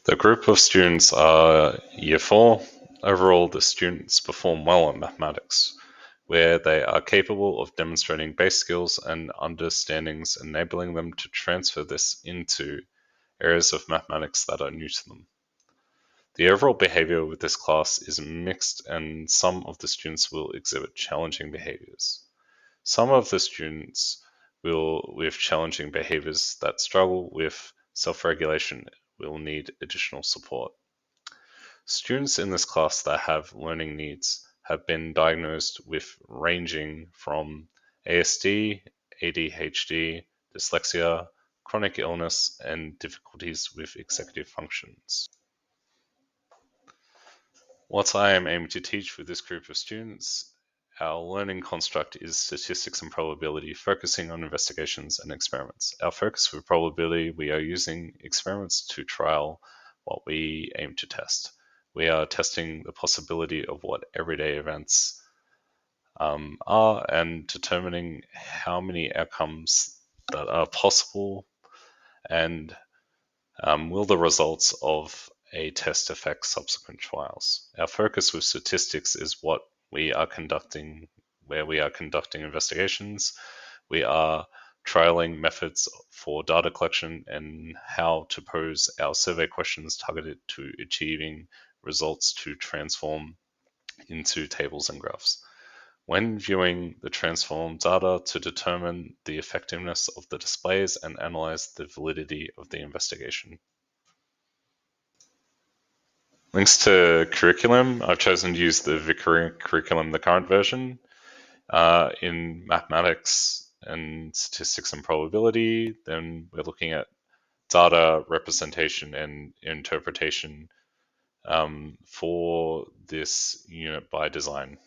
The group of students are Year 4. Overall, the students perform well in mathematics, where they are capable of demonstrating base skills and understandings, enabling them to transfer this into areas of mathematics that are new to them. The overall behavior with this class is mixed, and some of the students will exhibit challenging behaviors. Some of the students with challenging behaviors that struggle with self-regulation will need additional support. Students in this class that have learning needs have been diagnosed with ranging from ASD, ADHD, dyslexia, chronic illness, and difficulties with executive functions. What I am aiming to teach with this group of students, our learning construct is statistics and probability, focusing on investigations and experiments. Our focus with probability, we are using experiments to trial what we aim to test. We are testing the possibility of what everyday events are and determining how many outcomes that are possible and will the results of a test affect subsequent trials. Our focus with statistics is what we are conducting, where we are conducting investigations. We are trialing methods for data collection and how to pose our survey questions targeted to achieving results to transform into tables and graphs. When viewing the transformed data to determine the effectiveness of the displays and analyze the validity of the investigation. Links to curriculum. I've chosen to use the curriculum, the current version, in mathematics and statistics and probability. Then we're looking at data representation and interpretation for this unit by design.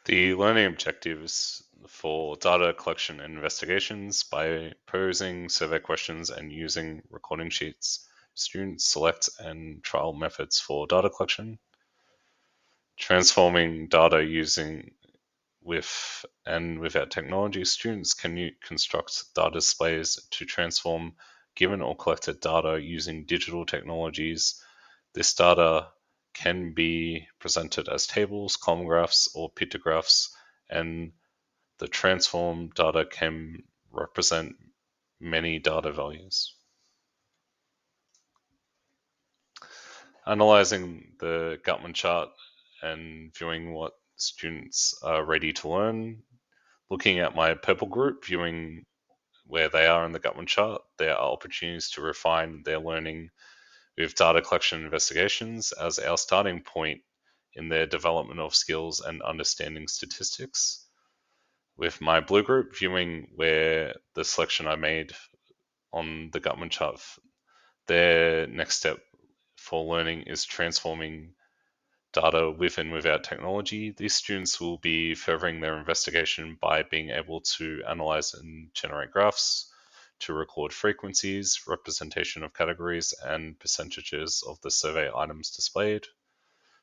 The learning objectives for data collection and investigations by posing survey questions and using recording sheets. Students select and trial methods for data collection. Transforming data using with and without technology, students can construct data displays to transform given or collected data using digital technologies. This data can be presented as tables, column graphs, or pictographs, and the transformed data can represent many data values. Analyzing the Gutman chart and viewing what students are ready to learn. Looking at my purple group, viewing where they are in the Gutman chart, there are opportunities to refine their learning with data collection investigations as our starting point in their development of skills and understanding statistics. With my blue group, viewing where the selection I made on the Gutman chart, their next step for learning is transforming data with and without technology. These students will be furthering their investigation by being able to analyze and generate graphs, to record frequencies, representation of categories, and percentages of the survey items displayed.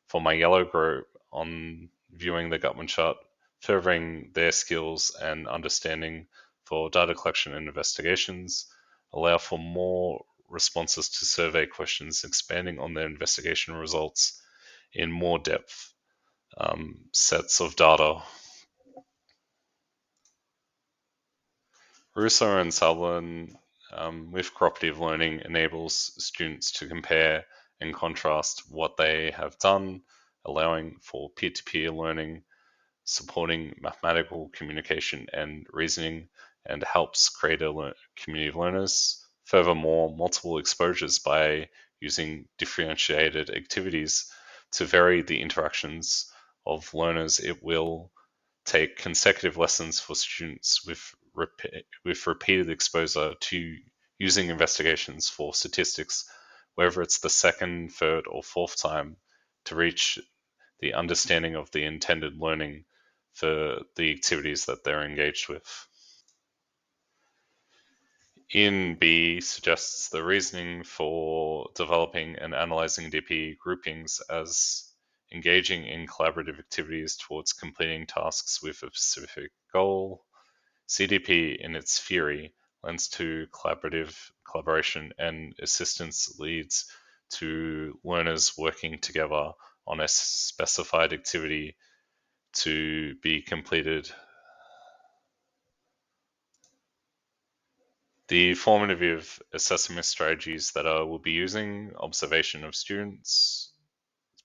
For my yellow group, on viewing the Gutman chart, furthering their skills and understanding for data collection and investigations, allow for more responses to survey questions, expanding on their investigation results in more depth sets of data. Russo and Sutherland with cooperative learning enables students to compare and contrast what they have done, allowing for peer-to-peer learning, supporting mathematical communication and reasoning, and helps create a community of learners. Furthermore, multiple exposures by using differentiated activities to vary the interactions of learners. It will take consecutive lessons for students with repeated exposure to using investigations for statistics, whether it's the second, third, or fourth time, to reach the understanding of the intended learning for the activities that they're engaged with. In B suggests the reasoning for developing and analyzing DP groupings as engaging in collaborative activities towards completing tasks with a specific goal. CDP in its theory lends to collaboration, and assistance leads to learners working together on a specified activity to be completed. The formative assessment strategies that I will be using: observation of students'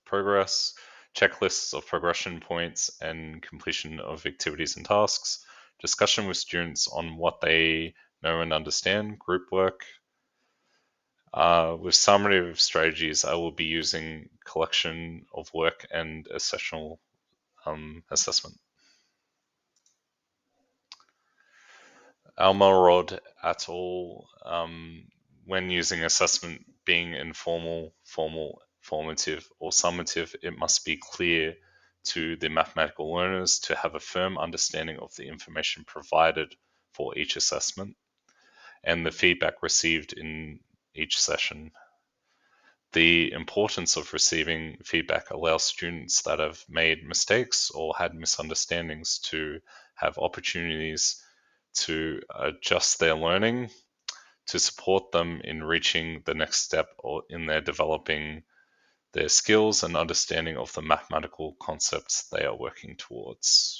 progress, checklists of progression points and completion of activities and tasks, discussion with students on what they know and understand, group work. With summative strategies, I will be using collection of work and a sessional assessment. Almarod et al. When using assessment being informal, formal, formative, or summative, it must be clear to the mathematical learners to have a firm understanding of the information provided for each assessment and the feedback received in each session. The importance of receiving feedback allows students that have made mistakes or had misunderstandings to have opportunities to adjust their learning to support them in reaching the next step or in their developing their skills and understanding of the mathematical concepts they are working towards.